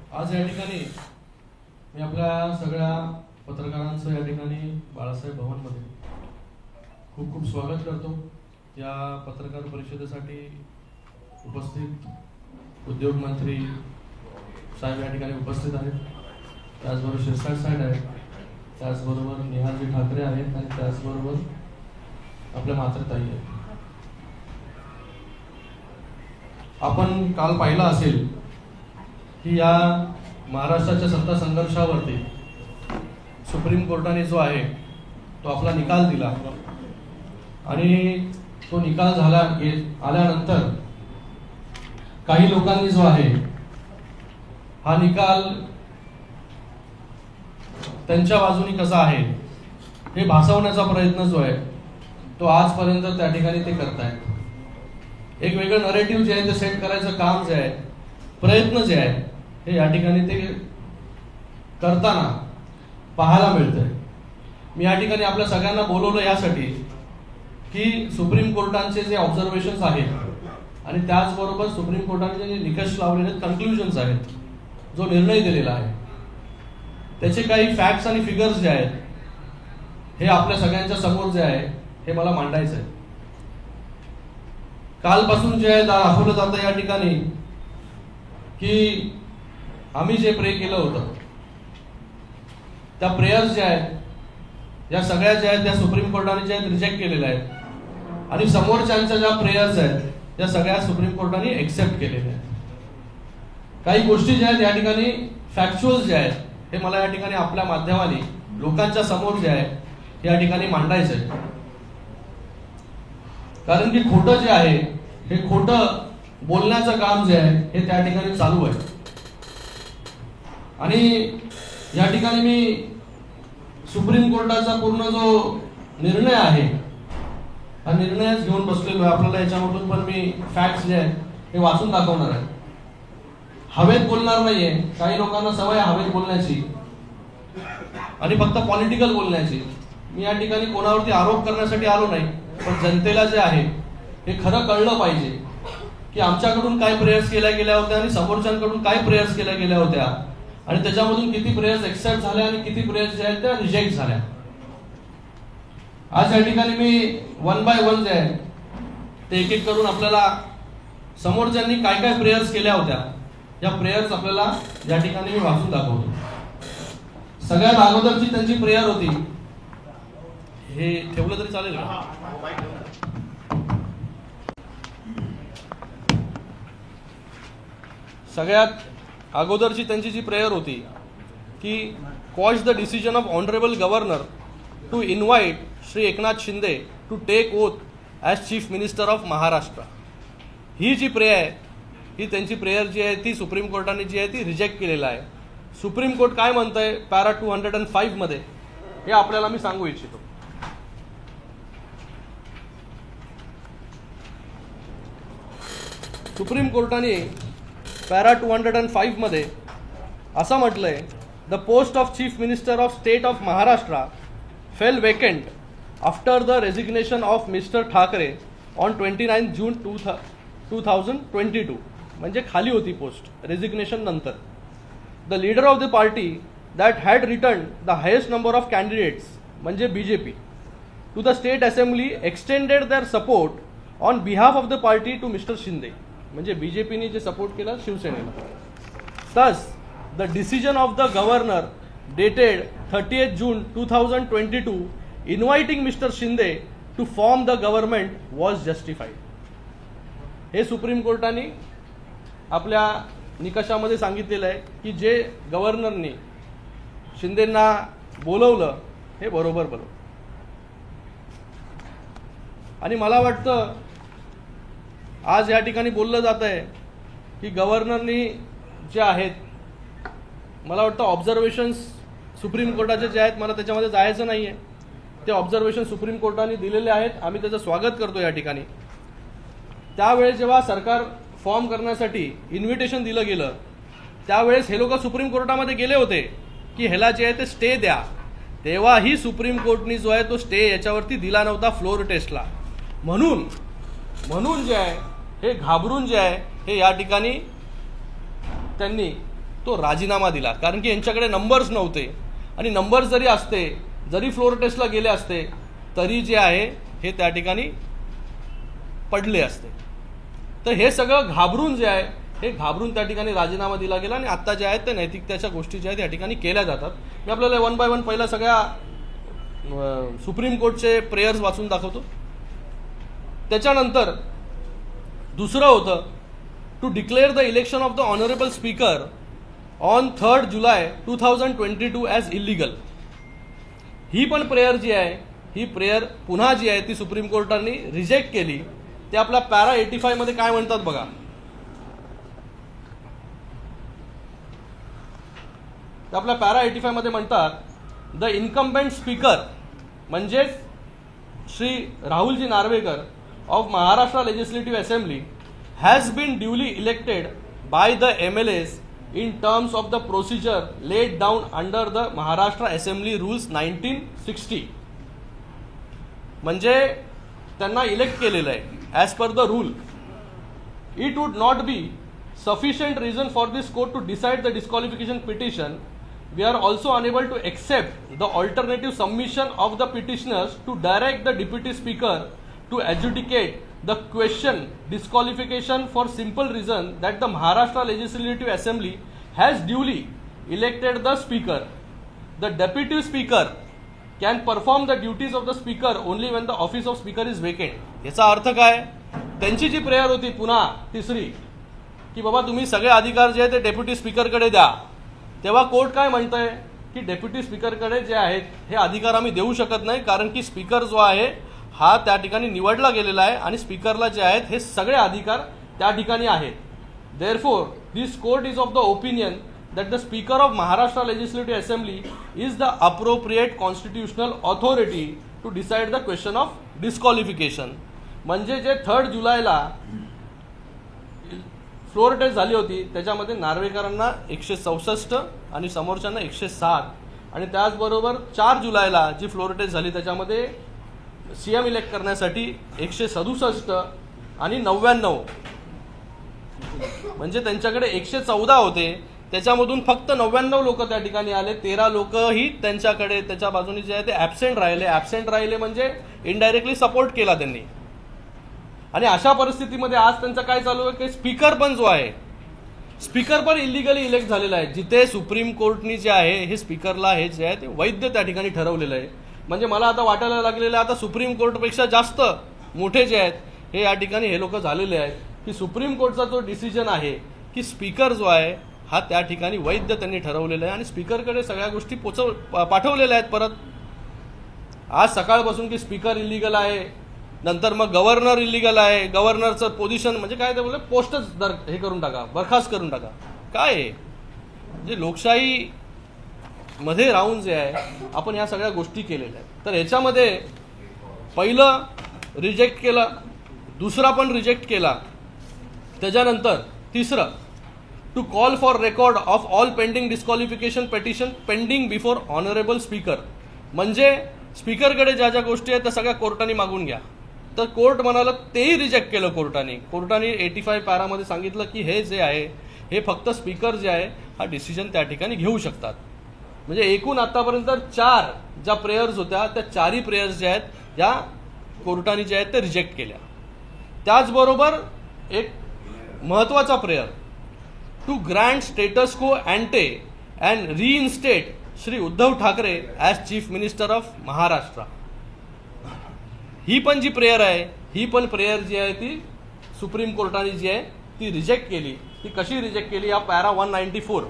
आज या ठिकाणी मी आपल्या सगळ्या पत्रकारांचं या ठिकाणी बाळासाहेब भवनमध्ये खूप खूप स्वागत करतो। या पत्रकार परिषदेसाठी उपस्थित उद्योग मंत्री साहेब या ठिकाणी उपस्थित आहेत, त्याचबरोबर शिरसाट साहेब आहेत, त्याचबरोबर निहालजी ठाकरे आहेत आणि त्याचबरोबर आपल्या मातृताई आहेत। आपण काल पाहिलं असेल की या महाराष्ट्राच्या सत्ता संघर्षावरती सुप्रीम कोर्टाने जो आहे तो आपला निकाल दिला आणि तो निकाल आल्यानंतर काही लोकांनी जो आहे हा निकाल त्यांच्या बाजूने कसा आहे हे भासवण्याचा प्रयत्न जो आहे तो आजपर्यंत त्या ठिकाणी ते करतायत। एक वेगळं नरेटिव्ह जे आहे ते सेट करायचं काम जे आहे, प्रयत्न जे आहे हे या ठिकाणी ते करताना पाहायला मिळतंय। मी या ठिकाणी आपल्या सगळ्यांना बोलवलं यासाठी की सुप्रीम कोर्टाचे जे ऑब्झर्वेशन्स आहेत आणि त्याचबरोबर सुप्रीम कोर्टाने जे निकष लावलेले कन्क्लुजन्स आहेत, जो निर्णय दिलेला आहे त्याचे काही फॅक्ट्स आणि फिगर्स जे आहेत हे आपल्या सगळ्यांच्या समोर जे आहे हे मला मांडायचं आहे। कालपासून जे आहे दाखवलं जातं या ठिकाणी की आम्ही जे प्रे केलं होतं त्या प्रेयर्स ज्या आहेत या सगळ्या ज्या आहेत त्या सुप्रीम कोर्टाने ज्या रिजेक्ट केलेल्या आहेत आणि समोरच्यांच्या ज्या प्रेयर्स आहेत त्या सगळ्या सुप्रीम कोर्टाने एक्सेप्ट केलेल्या आहेत। काही गोष्टी ज्या आहेत या ठिकाणी फॅक्च्युअल जे आहेत हे मला या ठिकाणी आपल्या माध्यमाने लोकांच्या समोर जे आहे या ठिकाणी मांडायचं आहे, कारण की खोटं जे आहे हे खोटं बोलण्याचं काम जे आहे हे त्या ठिकाणी चालू आहे। आणि या ठिकाणी मी सुप्रीम कोर्टाचा पूर्ण जो निर्णय आहे हा निर्णयच घेऊन बसलेलो आहे। आपल्याला याच्यामधून पण मी फॅक्ट्स जे आहेत हे वाचून दाखवणार आहे, हवेत बोलणार नाहीये। काही लोकांना सवय हवेत बोलण्याची आणि फक्त पॉलिटिकल बोलण्याची। मी या ठिकाणी कोणावरती आरोप करण्यासाठी आलो नाही, पण जनतेला जे आहे हे खरं कळलं पाहिजे की आमच्याकडून काय प्रेयर्स केल्या गेल्या होत्या आणि समोरच्यांकडून काय प्रेयर्स केल्या गेल्या होत्या आणि त्याच्यामधून किती प्रेयर्स एक्सेप्ट झाल्या आणि किती प्रेयर्स जे आहेत त्या रिजेक्ट झाल्या। आज या ठिकाणी मी वन बाय वन जे आहे ते एक एक करून आपल्याला समोरच्यांनी काय काय प्रेयर्स केल्या होत्या या प्रेयर्स आपल्याला या ठिकाणी मी वाचून दाखवतो। सगळ्यात अगोदरची त्यांची प्रेयर होती, हे ठेवलं तरी चालेल का? सगळ्यात अगोदरची त्यांची जी प्रेयर होती की quash the decision of honourable governor to invite Shri Eknath Shinde to take oath as chief minister of Maharashtra. ही जी प्रेयर आहे ही त्यांची प्रेयर जी आहे ती सुप्रीम कोर्टाने जी आहे ती रिजेक्ट केलेलं आहे। सुप्रीम कोर्ट काय म्हणतंय पॅरा 205 मध्ये हे आपल्याला मी सांगू इच्छितो। सुप्रीम कोर्टाने पॅरा 205 मध्ये असं म्हटलंय, the post of chief minister of state of Maharashtra fell vacant after the resignation of mister Thackeray on 29 June 2022। म्हणजे खाली होती पोस्ट रेजिग्नेशन नंतर। The leader of the party that had return the highest number of candidates म्हणजे BJP to the state assembly extended their support on behalf of the party to mister Shinde. म्हणजे बीजेपीने जे support केला शिवसेनेला। Thus the decision of the governor dated 30 June 2022 inviting mister Shinde to form the government was justified. हे supreme कोर्टाने आपल्या निकषामध्ये सांगितलेलं आहे की जे गव्हर्नरनी शिंदेंना बोलवलं हे बरोबर बोलवलं। आणि मला वाटतं आज या ठिकाणी बोललं जात आहे की गव्हर्नरनी जे आहेत, मला वाटतं ऑब्झर्वेशन्स सुप्रीम कोर्टाचे जे आहेत, मला त्याच्यामध्ये जायचं नाहीये, ते ऑब्झर्वेशन सुप्रीम कोर्टाने दिलेले आहेत, आम्ही त्याचं स्वागत करतो या ठिकाणी। त्यावेळेस जेव्हा सरकार फॉर्म करण्यासाठी इन्व्हिटेशन दिलं गेलं त्यावेळेस हे लोक सुप्रीम कोर्टामध्ये गेले होते की ह्याला जे आहे ते स्टे द्या, तेव्हाही सुप्रीम कोर्टनी जो आहे तो स्टे याच्यावरती दिला नव्हता फ्लोर टेस्टला। म्हणून जे आहे हे घाबरून जे आहे हे या ठिकाणी त्यांनी तो राजीनामा दिला, कारण की यांच्याकडे नंबर्स नव्हते आणि नंबर्स जरी असते, जरी फ्लोर टेस्टला गेले असते तरी जे आहे हे त्या ठिकाणी पडले असते. तर हे सगळं घाबरून जे आहे हे घाबरून त्या ठिकाणी राजीनामा दिला गेला आणि आता जे आहेत ते नैतिकतेच्या गोष्टी ज्या आहेत या ठिकाणी केल्या जातात. मी आपल्याला 1 बाय 1 पहिला सगळ्या सुप्रीम कोर्टचे प्रेयर्स वाचून दाखवतो. त्याच्यानंतर दुसरं होतं to declare the election of the honourable speaker on 3 July 2022 as illegal. ही पण प्रेयर जी आहे ही प्रेयर पुन्हा जी आहे ती सुप्रीम कोर्टाने रिजेक्ट केली. ते आपल्या पॅरा 85 मध्ये काय म्हणतात बघा. आपल्या पॅरा 85 मध्ये म्हणतात द इन्कम्बेंट स्पीकर म्हणजेच Shri Rahulji Narwekar of Maharashtra legislative assembly has been duly elected by the MLAs in terms of the procedure laid down under the Maharashtra Assembly Rules 1960. म्हणजे त्यांना इलेक्ट केलेलं आहे as per the rule. It would not be sufficient reason for this court to decide the disqualification petition. We are also unable to accept the alternative submission of the petitioners to direct the deputy speaker to adjudicate the question disqualification for simple reason that the Maharashtra Legislative Assembly has duly elected the speaker. The deputy speaker can perform the duties of the speaker only when the office of speaker is vacant. याचा अर्थ काय? त्यांची जी prayer होती पुन्हा तिसरी की बाबा तुम्ही सगळे अधिकार जे आहेत ते डेप्युटी स्पीकरकडे द्या, तेव्हा कोर्ट काय म्हणतंय की डेप्युटी स्पीकरकडे जे आहेत हे अधिकार आम्ही देऊ शकत नाही, कारण की स्पीकर जो आहे हा त्या ठिकाणी निवडला गेलेला आहे आणि स्पीकरला जे आहेत हे सगळे अधिकार त्या ठिकाणी आहेत. Therefore, this court is of the opinion that the Speaker of Maharashtra Legislative Assembly is the appropriate constitutional authority to decide the question of disqualification. म्हणजे जे 3 जुलैला फ्लोर टेस्ट झाली होती त्याच्यामध्ये नार्वेकरांना 164 आणि समोरच्यांना 107 आणि त्याचबरोबर 4 जुलैला जी फ्लोर टेस्ट झाली त्याच्यामध्ये CM इलेक्ट करण्यासाठी 167 आणि 99 म्हणजे त्यांच्याकडे 114 होते, त्याच्यामधून फक्त 99 लोक त्या ठिकाणी आले. 13 लोकही त्यांच्याकडे त्याच्या बाजूने जे आहे ते ॲबसेंट राहिले. ॲबसेंट राहिले म्हणजे इनडायरेक्टली सपोर्ट केला त्यांनी. आणि अशा परिस्थितीमध्ये आज त्यांचं काय चालू आहे की स्पीकर पण जो आहे स्पीकर पण इलिगली इलेक्ट झालेला आहे. जिथे सुप्रीम कोर्टनी जे आहे हे स्पीकरला हे जे आहे ते वैध त्या ठिकाणी ठरवलेलं आहे. म्हणजे मला आता वाटायला लागलेलं आहे आता सुप्रीम कोर्टपेक्षा जास्त मोठे जे आहेत हे या ठिकाणी हे लोक झालेले आहेत की सुप्रीम कोर्टचा जो डिसिजन आहे की स्पीकर जो आहे हा त्या ठिकाणी वैध त्यांनी ठरवलेला आहे आणि स्पीकरकडे सगळ्या गोष्टी पाठवलेल्या आहेत परत. आज सकाळपासून की स्पीकर इलिगल आहे, नंतर मग गव्हर्नर इलिगल आहे, गव्हर्नरचं पोझिशन म्हणजे काय ते बोलले पोस्टच हे करून टाका, बरखास्त करून टाका. काय आहे म्हणजे लोकशाही मध्ये राहून जे आहे आपण या सगळ्या गोष्टी केलेल्या आहेत. तर ह्याच्यामध्ये पहिलं रिजेक्ट केलं, दुसरा पण रिजेक्ट केला, त्याच्यानंतर तिसरं to call for record of all pending disqualification petition pending before honourable speaker. म्हणजे स्पीकरकडे ज्या ज्या गोष्टी आहेत त्या सगळ्या कोर्टाने मागून घ्या. तर कोर्ट म्हणाला तेही रिजेक्ट केलं कोर्टाने. कोर्टाने 85 पॅरामध्ये सांगितलं की हे जे आहे हे फक्त स्पीकर जे आहे हा डिसिजन त्या ठिकाणी घेऊ शकतात. म्हणजे एकूण आतापर्यंत 4 ज्या प्रेयर्स होत्या त्या 4ही प्रेयर्स ज्या आहेत या कोर्टाने जे आहेत ते रिजेक्ट केल्या. त्याचबरोबर एक महत्वाचा prayer to grant status quo ante and reinstate Shri Uddhav Thackeray as chief minister of Maharashtra. ही पण जी प्रेयर आहे ही पण प्रेयर जी आहे ती सुप्रीम कोर्टाने जी आहे ती रिजेक्ट केली. ती कशी रिजेक्ट केली या पॅरा 194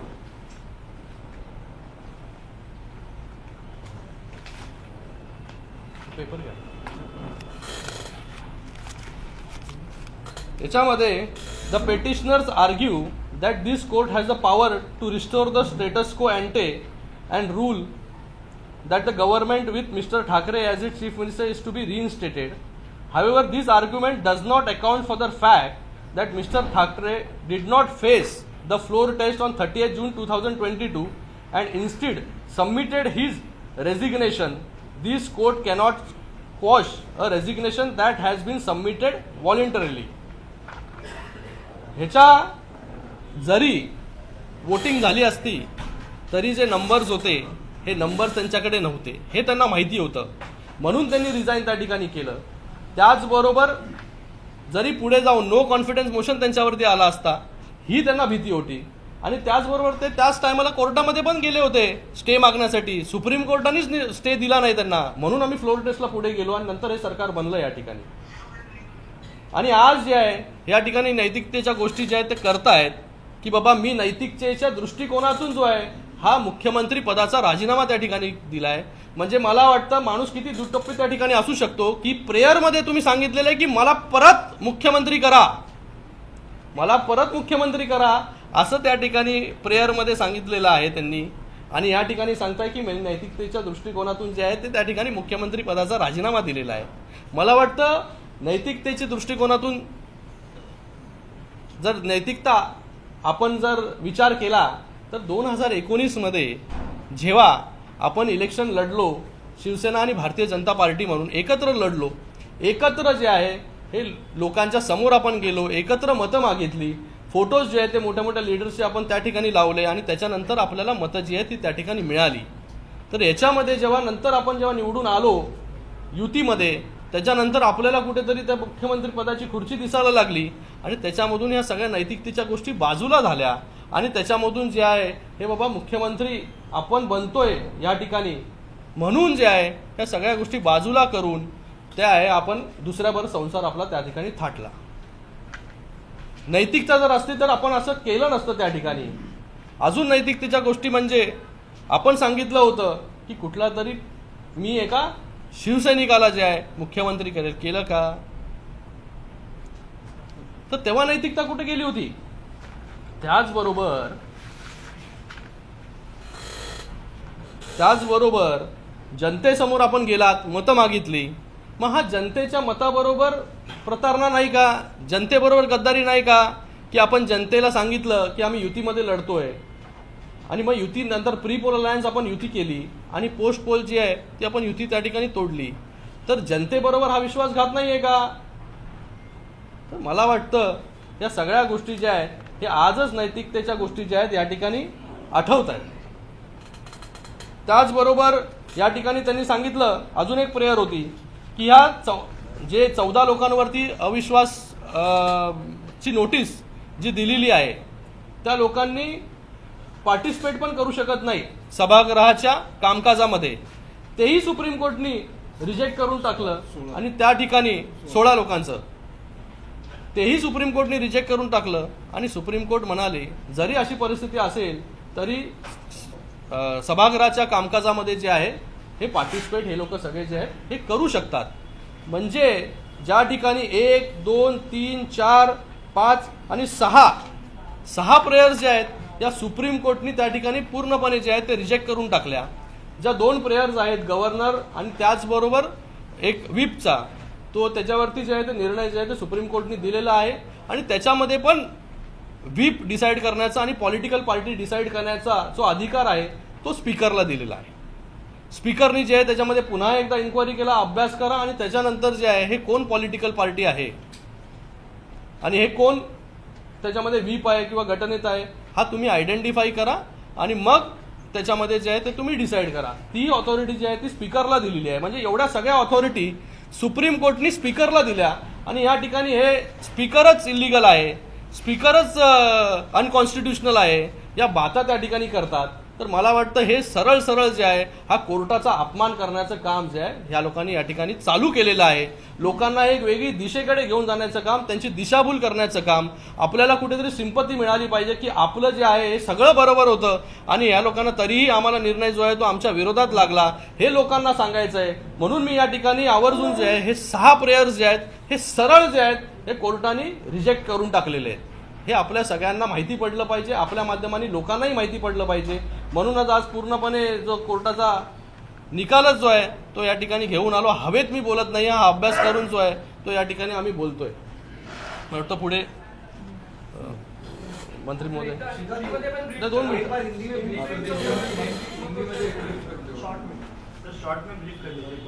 पेपर घ्या. याच्यामध्ये the petitioners argue that this court has the power to restore the status quo ante and rule that the government with Mr. Thackeray as its chief minister is to be reinstated. However, this argument does not account for the fact that Mr. Thackeray did not face the floor test on 30th June 2022 and instead submitted his resignation. This court cannot quash a resignation that has been submitted voluntarily. ह्याच्या जरी voting झाली असती तरी जे numbers होते हे numbers त्यांच्याकडे नव्हते हे त्यांना माहिती होतं, म्हणून त्यांनी रिझाईन त्या ठिकाणी केलं. त्याचबरोबर जरी पुढे जाऊन नो कॉन्फिडन्स मोशन त्यांच्यावरती आला असता ही त्यांना भीती होती. आणि त्याचबरोबर ते त्याच टायमाला कोर्टामध्ये पण गेले होते स्टे मागण्यासाठी. सुप्रीम कोर्टानेच स्टे दिला नाही त्यांना, म्हणून आम्ही फ्लोर टेस्टला पुढे गेलो आणि नंतर हे सरकार बनलं या ठिकाणी. आणि आज जे आहे या ठिकाणी नैतिकतेच्या गोष्टी ज्या आहेत ते करतायत की बाबा मी नैतिकतेच्या दृष्टिकोनातून जो आहे हा मुख्यमंत्री पदाचा राजीनामा त्या ठिकाणी दिलाय. म्हणजे मला वाटतं माणूस किती दुटप्पी त्या ठिकाणी असू शकतो की प्रेयरमध्ये तुम्ही सांगितलेलं आहे की मला परत मुख्यमंत्री करा, मला परत मुख्यमंत्री करा असं त्या ठिकाणी प्रेयरमध्ये सांगितलेलं आहे त्यांनी. आणि या ठिकाणी सांगताय की नैतिकतेच्या दृष्टिकोनातून जे आहे ते त्या ठिकाणी मुख्यमंत्री पदाचा राजीनामा दिलेला आहे. मला वाटतं नैतिकतेच्या दृष्टिकोनातून जर नैतिकता आपण जर विचार केला तर 2019 मध्ये जेव्हा आपण इलेक्शन लढलो शिवसेना आणि भारतीय जनता पार्टी म्हणून एकत्र लढलो, एकत्र जे आहे हे लोकांच्या समोर आपण गेलो, एकत्र मतं मागितली, फोटोज जे आहेत ते मोठ्या मोठ्या लीडर्सचे आपण त्या ठिकाणी लावले आणि त्याच्यानंतर आपल्याला मतं जी आहेत ती त्या ठिकाणी मिळाली. तर याच्यामध्ये जेव्हा नंतर आपण जेव्हा निवडून आलो युतीमध्ये त्याच्यानंतर आपल्याला कुठेतरी त्या मुख्यमंत्री पदाची खुर्ची दिसायला लागली आणि त्याच्यामधून या सगळ्या नैतिकतेच्या गोष्टी बाजूला झाल्या आणि त्याच्यामधून जे आहे हे बाबा मुख्यमंत्री आपण बनतोय या ठिकाणी म्हणून जे आहे या सगळ्या गोष्टी बाजूला करून त्या आहे आपण दुसऱ्याबरोबर संसार आपला त्या ठिकाणी थाटला. नैतिकता जर असती तर आपण असं केलं नसतं त्या ठिकाणी. अजून नैतिकतेच्या गोष्टी म्हणजे आपण सांगितलं होतं की कुठला तरी मी एका शिवसैनिकाला जे आहे मुख्यमंत्री करेल, केलं का? तर तेव्हा नैतिकता कुठे गेली होती? त्याचबरोबर जनतेसमोर आपण गेलात, मतं मागितली, मग हा जनतेच्या मताबरोबर प्रतारणा नाही का? जनतेबरोबर गद्दारी नाही का? की आपण जनतेला सांगितलं की आम्ही युतीमध्ये लढतोय आणि मग युती नंतर प्री पोल अलायन्स आपण युती केली आणि पोस्ट पोल जी आहे ती आपण युती त्या ठिकाणी तोडली, तर जनतेबरोबर हा विश्वासघात नाही आहे का? तर मला वाटतं या सगळ्या गोष्टी ज्या आहेत हे आजच नैतिकतेच्या गोष्टी ज्या आहेत या ठिकाणी आठवत आहेत. त्याचबरोबर या ठिकाणी त्यांनी सांगितलं अजून एक प्रेयर होती की ह्या जे 14 लोकांवरती अविश्वास ची नोटीस जी दिलेली आहे त्या लोकांनी पार्टिसिपेट पण करू शकत नाही सभागृहाच्या कामकाजामध्ये. तेही सुप्रीम कोर्टनी रिजेक्ट करून टाकलं आणि त्या ठिकाणी 16 लोकांचं तेही सुप्रीम कोर्टने रिजेक्ट करून टाकलं आणि सुप्रीम कोर्ट म्हणाले जरी अशी परिस्थिती असेल तरी सभागृहाच्या कामकाजामध्ये जे आहे हे पार्टिसिपेट हे लोक सगळे जे आहेत हे करू शकतात. म्हणजे ज्या ठिकाणी 1, 2, 3, 4, 5 आणि 6 प्रेयर्स जे आहेत या सुप्रीम कोर्टनी त्या ठिकाणी पूर्णपणे जे आहेत ते रिजेक्ट करून टाकल्या. ज्या 2 प्रेयर्स आहेत गव्हर्नर आणि त्याचबरोबर एक व्हिपचा, तो त्याच्यावरती जे आहे ते निर्णय जे आहे ते सुप्रीम कोर्टने दिलेला आहे आणि त्याच्यामध्ये पण व्हिप डिसाईड करण्याचा आणि पॉलिटिकल पार्टी डिसाईड करण्याचा जो अधिकार आहे तो स्पीकरला दिलेला आहे. स्पीकरनी जे आहे त्याच्यामध्ये पुन्हा एकदा इन्क्वायरी केला, अभ्यास करा आणि त्याच्यानंतर जे आहे हे कोण पॉलिटिकल पार्टी आहे आणि हे कोण त्याच्यामध्ये व्हीप आहे किंवा गटनेत आहे हा तुम्ही आयडेंटिफाई करा आणि मग त्याच्यामध्ये जे आहे ते तुम्ही डिसाईड करा. ती ऑथॉरिटी जी आहे ती स्पीकरला दिलेली आहे. म्हणजे एवढ्या सगळ्या ऑथॉरिटी सुप्रीम कोर्टनी स्पीकरला दिल्या आणि या ठिकाणी हे स्पीकरच इलिगल आहे, स्पीकरच अनकॉन्स्टिट्युशनल आहे या बाता त्या ठिकाणी करतात. तर मला वाटतं हे सरळ जे आहे हा कोर्टाचा अपमान करण्याचं काम जे आहे ह्या लोकांनी या ठिकाणी चालू केलेलं आहे. लोकांना एक वेगळी दिशेकडे घेऊन जाण्याचं काम, त्यांची दिशाभूल करण्याचं काम. आपल्याला कुठेतरी सिंपती मिळाली पाहिजे की आपलं जे आहे हे सगळं बरोबर होतं आणि या लोकांना तरीही आम्हाला निर्णय जो आहे तो आमच्या विरोधात लागला हे लोकांना सांगायचं आहे. म्हणून मी या ठिकाणी आवर्जून जे आहे हे 6 प्रेयर्स जे आहेत हे सरळ जे आहेत हे कोर्टाने रिजेक्ट करून टाकलेले आहेत. हे आपल्या सगळ्यांना माहिती पडलं पाहिजे, आपल्या माध्यमांनी लोकांनाही माहिती पडलं पाहिजे. म्हणूनच आज पूर्णपणे जो कोर्टाचा निकालच जो आहे तो या ठिकाणी घेऊन आलो. हवेत मी बोलत नाही, हा अभ्यास करून जो आहे तो या ठिकाणी आम्ही बोलतोय. मला वाटतं पुढे मंत्री महोदय 2 मिनिट.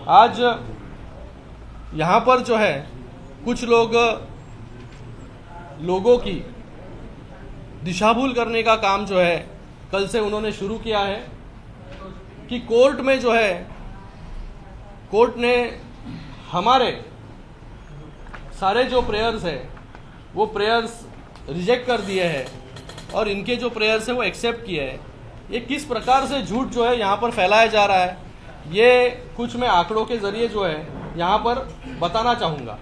आज यहाँ पर जो है कुछ लोगों की दिशाभूल करने का काम जो है कल से उन्होंने शुरू किया है कि कोर्ट में जो है, कोर्ट ने हमारे सारे जो प्रेयर्स है वो प्रेयर्स रिजेक्ट कर दिए हैं और इनके जो प्रेयर्स है वो एक्सेप्ट किए हैं। ये किस प्रकार से झूठ जो है यहाँ पर फैलाया जा रहा है, ये कुछ मैं आंकड़ों के जरिए जो है यहाँ पर बताना चाहूँगा।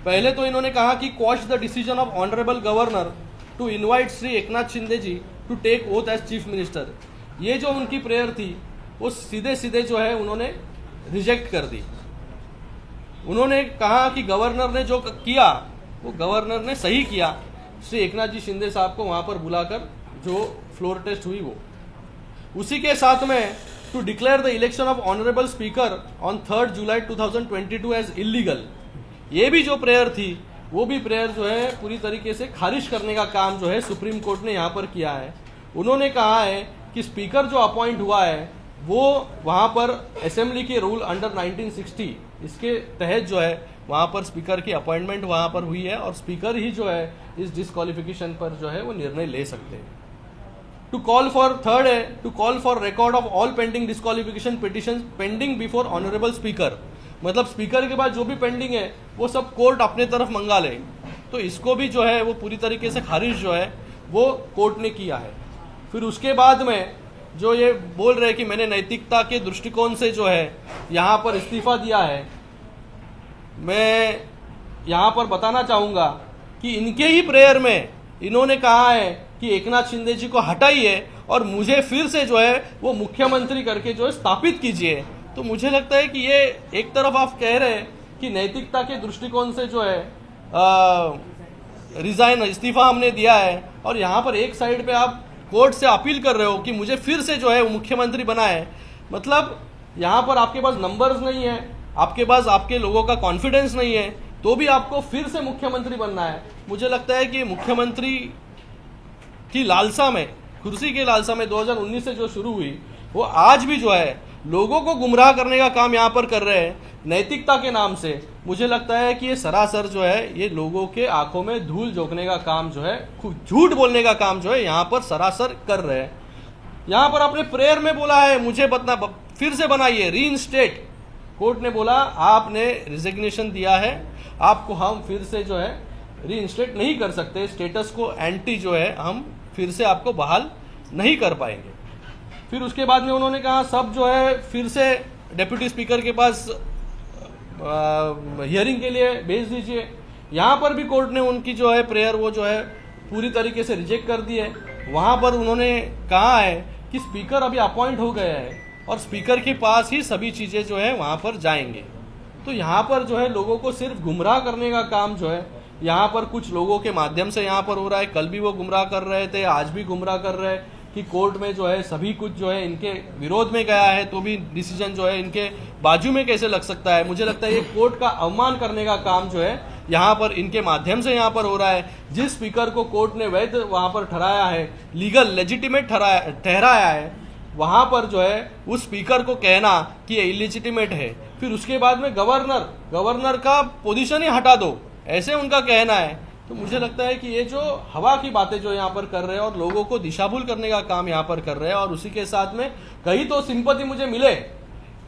पहले तो इन्होंने कहा कि quash the decision of honourable governor to invite Shri Eknath Shinde ji to take oath as chief minister. ये जो उनकी प्रेयर थी वो सीधे सीधे जो है उन्होंने रिजेक्ट कर दी। उन्होंने कहा कि गवर्नर ने जो किया वो गवर्नर ने सही किया, श्री एकनाथ जी शिंदे साहब को वहां पर बुलाकर जो फ्लोर टेस्ट हुई वो। उसी के साथ में to declare the election of honourable speaker on 3 July 2022 as illegal. ये भी जो प्रेयर थी वो भी प्रेयर जो है पूरी तरीके से खारिज करने का काम जो है सुप्रीम कोर्ट ने यहाँ पर किया है। उन्होंने कहा है कि स्पीकर जो अपॉइंट हुआ है वो वहाँ पर असेंबली के रूल अंडर 1960 इसके तहत जो है वहाँ पर स्पीकर की अपॉइंटमेंट वहाँ पर हुई है और स्पीकर ही जो है इस डिस्क्वालिफिकेशन पर जो है वो निर्णय ले सकते हैं। टू कॉल फॉर थर्ड है to call for record of all pending disqualification petition pending before honourable speaker. मतलब स्पीकर के बाद जो भी पेंडिंग है वो सब कोर्ट अपने तरफ मंगा ले, तो इसको भी जो है वो पूरी तरीके से खारिज जो है वो कोर्ट ने किया है। फिर उसके बाद में जो ये बोल रहे कि मैंने नैतिकता के दृष्टिकोण से जो है यहाँ पर इस्तीफा दिया है, मैं यहाँ पर बताना चाहूँगा कि इनके ही प्रेयर में इन्होंने कहा है कि एकनाथ शिंदे जी को हटाइए और मुझे फिर से जो है वो मुख्यमंत्री करके जो है स्थापित कीजिए। तो मुझे लगता है कि ये एक तरफ आप कह रहे हैं कि नैतिकता के दृष्टिकोण से जो है रिजाइन इस्तीफा हमने दिया है और यहाँ पर एक साइड पे आप कोर्ट से अपील कर रहे हो कि मुझे फिर से जो है वो मुख्यमंत्री बनाए। मतलब यहाँ पर आपके पास नंबर्स नहीं है, आपके पास आपके लोगों का कॉन्फिडेंस नहीं है, तो भी आपको फिर से मुख्यमंत्री बनना है। मुझे लगता है कि मुख्यमंत्री की लालसा में, कुर्सी की लालसा में 2019 से जो शुरू हुई वो आज भी जो है लोगों को गुमराह करने का काम यहाँ पर कर रहे हैं नैतिकता के नाम से। मुझे लगता है कि ये सरासर जो है ये लोगों के आंखों में धूल झोंकने का काम जो है, झूठ बोलने का काम जो है यहाँ पर सरासर कर रहे हैं। यहाँ पर आपने प्रेयर में बोला है मुझे फिर से बनाइए, रीइंस्टेट। कोर्ट ने बोला आपने रिजिग्नेशन दिया है, आपको हम फिर से जो है रीइंस्टेट नहीं कर सकते, स्टेटस को एंटी जो है हम फिर से आपको बहाल नहीं कर पाएंगे। फिर उसके बाद में उन्होंने कहा सब जो है फिर से डेप्यूटी स्पीकर के पास हियरिंग के लिए भेज दीजिए। यहाँ पर भी कोर्ट ने उनकी जो है प्रेयर वो जो है पूरी तरीके से रिजेक्ट कर दी है। वहाँ पर उन्होंने कहा है कि स्पीकर अभी अपॉइंट हो गया है और स्पीकर के पास ही सभी चीज़ें जो है वहाँ पर जाएंगे। तो यहाँ पर जो है लोगों को सिर्फ गुमराह करने का काम जो है यहाँ पर कुछ लोगों के माध्यम से यहाँ पर हो रहा है। कल भी वो गुमराह कर रहे थे, आज भी गुमराह कर रहे हैं कि कोर्ट में जो है सभी कुछ जो है इनके विरोध में गया है तो भी डिसीजन जो है इनके बाजू में कैसे लग सकता है। मुझे लगता है ये कोर्ट का अवमान करने का काम जो है यहाँ पर इनके माध्यम से यहाँ पर हो रहा है। जिस स्पीकर को कोर्ट ने वैध वहाँ पर ठहराया है, लीगल लेजिटिमेट ठहराया है, वहाँ पर जो है उस स्पीकर को कहना कि ये इलिजिटिमेट है, फिर उसके बाद में गवर्नर का पोजीशन ही हटा दो, ऐसे उनका कहना है। तो मुझे लगता है कि ये जो हवा की बातें जो यहाँ पर कर रहे हैं और लोगों को दिशाभूल करने का काम यहाँ पर कर रहे हैं और उसी के साथ में कहीं तो सिंपैथी मुझे मिले,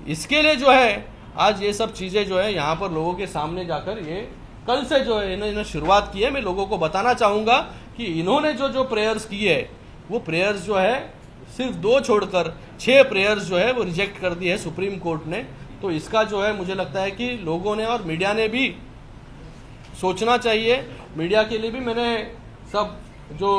इसके लिए जो है आज ये सब चीज़ें जो है यहाँ पर लोगों के सामने जाकर ये कल से जो है इन्होंने शुरुआत की है। मैं लोगों को बताना चाहूँगा कि इन्होंने जो प्रेयर्स की है वो प्रेयर्स जो है सिर्फ 2 छोड़कर 6 प्रेयर्स जो है वो रिजेक्ट कर दी है सुप्रीम कोर्ट ने। तो इसका जो है मुझे लगता है कि लोगों ने और मीडिया ने भी सोचना चाहिए। मीडिया के लिए भी मैंने सब जो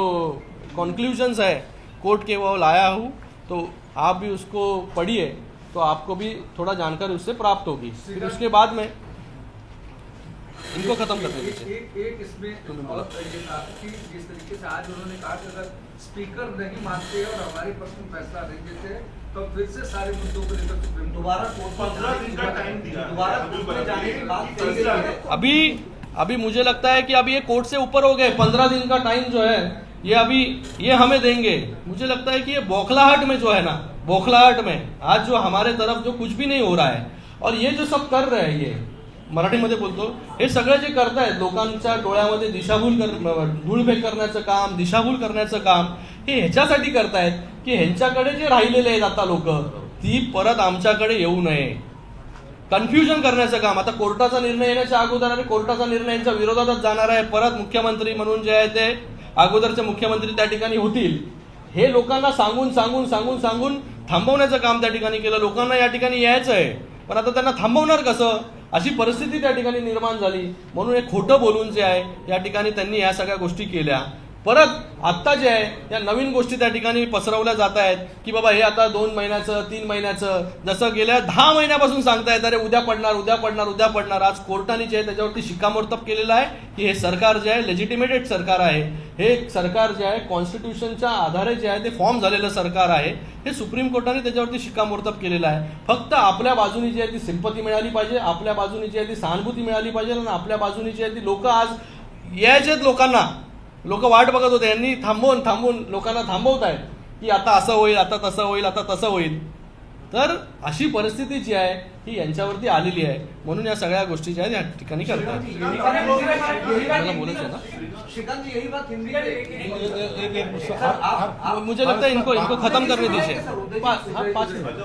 कंक्लूजन्स है कोर्ट के वो लाया हूँ, तो आप भी उसको पढ़िए तो आपको भी थोड़ा जानकारी उससे प्राप्त होगी। फिर उसके बाद में इनको खत्म करने दीजिए। एक इसमें और ये था कि जिस तरीके से आज उन्होंने कहा कि अगर स्पीकर नहीं मानते और हमारे पक्ष में फैसला नहीं देते तो फिर से सारे मुद्दों को लेकर सुप्रीम दोबारा 15 दिन का टाइम दिया, दोबारा कोर्ट में जाने की बात कही गई है। अभी मुझे लगता है कि अभी ये कोर्ट से ऊपर हो गए। 15 दिन का टाइम जो है ये अभी ये हमें देंगे। मुझे लगता है कि ये बौखलाहट में जो है ना, बौखलाहट में आज जो हमारे तरफ जो कुछ भी नहीं हो रहा है और ये जो सब कर रहे हैं ये मराठीमध्ये बोलतो, हे सगळं जे करतायत लोकांच्या डोळ्यामध्ये धूळफेक करण्याचं काम, दिशाभूल करण्याचं काम, हे ह्याच्यासाठी करतायत की ह्यांच्याकडे जे राहिलेले आहेत आता लोक, ती परत आमच्याकडे येऊ नये, कन्फ्युजन करण्याचं काम. आता कोर्टाचा निर्णय येण्याच्या अगोदर आणि कोर्टाचा निर्णय यांच्या विरोधातच जाणार आहे, परत मुख्यमंत्री म्हणून जे आहे ते अगोदरचे मुख्यमंत्री त्या ठिकाणी होतील, हे लोकांना सांगून सांगून सांगून सांगून थांबवण्याचं काम त्या ठिकाणी केलं. लोकांना या ठिकाणी यायचं आहे, पण आता त्यांना थांबवणार कसं, अशी परिस्थिती त्या ठिकाणी निर्माण झाली. म्हणून हे खोटं बोलून जे आहे या ठिकाणी त्यांनी या सगळ्या गोष्टी केल्या. परत आत्ता जे आहे या नवीन गोष्टी त्या ठिकाणी पसरवल्या जात आहेत की बाबा हे आता 2 महिन्याचं 3 महिन्याचं, जसं गेल्या 10 महिन्यापासून सांगतायत अरे उद्या पडणार उद्या पडणार उद्या पडणार. आज कोर्टाने जे आहे त्याच्यावरती शिक्कामोर्तब केलेलं आहे की हे सरकार जे आहे लेजिटिमेटेड सरकार आहे, हे सरकार जे आहे कॉन्स्टिट्यूशनच्या आधारे जे आहे ते फॉर्म झालेलं सरकार आहे. हे सुप्रीम कोर्टाने त्याच्यावरती शिक्कामोर्तब केलेलं आहे. फक्त आपल्या बाजूनी जी आहे ती सिंपती मिळाली पाहिजे, आपल्या बाजूनी जी आहे ती सहानुभूती मिळाली पाहिजे, आणि आपल्या बाजूनी जी आहे ती लोक आज यायचेत, लोकांना लोक वाट बघत होते, यांनी थांबवून थांबवून लोकांना थांबवत आहेत की आता असं होईल, आता तसं होईल, आता तसं होईल. तर अशी परिस्थिती जी आहे ही यांच्यावरती आलेली आहे. म्हणून या सगळ्या गोष्टी ज्या आहेत या ठिकाणी करतात. बोलायचं ना, मुझे लगता है इनको खत्म करने दीजिए, 5 मिनट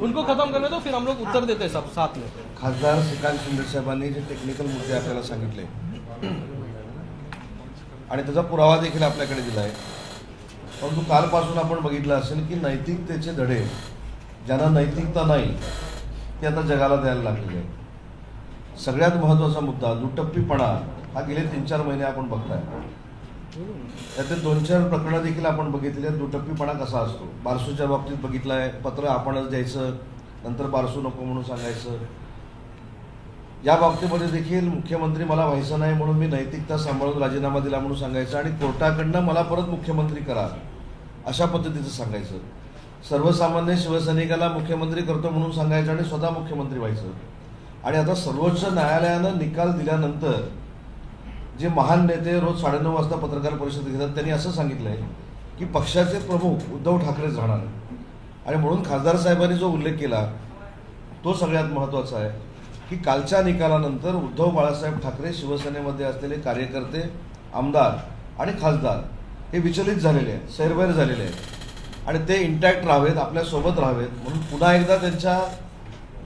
उनको खत्म करने दो, फिर हम लोग उत्तर देते हैं सब साथ में. खासदार श्रीकांत शिंदे साहेबांनी जे टेक्निकल मुद्दे आपल्याला सांगितले आणि त्याचा पुरावा देखील आपल्याकडे दिला आहे, परंतु कालपासून आपण बघितलं असेल की नैतिकतेचे धडे ज्यांना नैतिकता नाही ते आता जगाला द्यायला लागलेले आहे. सगळ्यात महत्त्वाचा मुद्दा दुटप्पीपणा हा गेले 3-4 महिने आपण बघताय. त्याचे 2-4 प्रकरणं देखील आपण बघितले. दुटप्पीपणा कसा असतो बारसूच्या बाबतीत बघितलं आहे. पत्र आपणच द्यायचं, नंतर बारसू नको म्हणून सांगायचं. या बाबतीमध्ये देखील मुख्यमंत्री मला व्हायचं नाही म्हणून मी नैतिकता सांभाळून राजीनामा दिला म्हणून सांगायचं आणि कोर्टाकडनं मला परत मुख्यमंत्री करा अशा पद्धतीचं सांगायचं. सर्वसामान्य शिवसैनिकाला मुख्यमंत्री करतो म्हणून सांगायचं आणि स्वतः मुख्यमंत्री व्हायचं. आणि आता सर्वोच्च न्यायालयानं निकाल दिल्यानंतर जे महान नेते रोज 9:30 वाजता पत्रकार परिषद घेतात त्यांनी असं सांगितलं आहे की पक्षाचे प्रमुख उद्धव ठाकरेच राहणार आहे. आणि म्हणून खासदार साहेबांनी जो उल्लेख केला तो सगळ्यात महत्त्वाचा आहे की कालच्या निकालानंतर उद्धव बाळासाहेब ठाकरे शिवसेनेमध्ये असलेले कार्यकर्ते, आमदार आणि खासदार हे विचलित झालेले आहेत, सैरभैर झालेले आहेत आणि ते इंटॅक्ट राहावेत, आपल्यासोबत राहावेत म्हणून पुन्हा एकदा त्यांच्या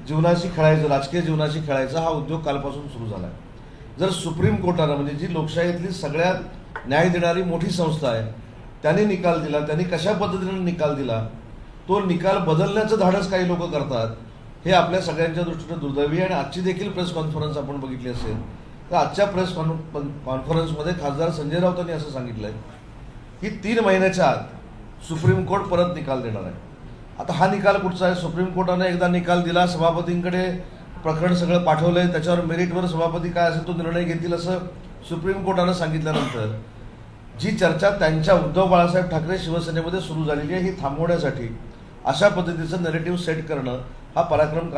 जीवनाशी खेळायचं, राजकीय जीवनाशी खेळायचा हा उद्योग कालपासून सुरू झाला आहे. जर सुप्रीम कोर्टानं म्हणजे जी लोकशाहीतली सगळ्यात न्याय देणारी मोठी संस्था आहे त्यांनी निकाल दिला, त्यांनी कशा पद्धतीने निकाल दिला, तो निकाल बदलण्याचं धाडस काही लोक करतात हे आपल्या सगळ्यांच्या दृष्टीने दुर्दैवी. आणि आजची देखील प्रेस कॉन्फरन्स आपण बघितली असेल तर आजच्या प्रेस कॉन्फरन्समध्ये खासदार संजय राऊतांनी असं सांगितलंय की 3 महिन्याच्या आत सुप्रीम कोर्ट परत निकाल देणार आहे. आता हा निकाल कुठचा आहे? सुप्रीम कोर्टाने एकदा निकाल दिला, सभापतींकडे प्रकरण सगळं पाठवलंय, त्याच्यावर मेरिटवर सभापती काय असेल तो निर्णय घेतील असं सुप्रीम कोर्टानं सांगितल्यानंतर जी चर्चा त्यांच्या उद्धव बाळासाहेब ठाकरे शिवसेनेमध्ये सुरू झालेली आहे ही थांबवण्यासाठी अशा पद्धतीचं नेरेटिव्ह सेट करणं हा पराक्रम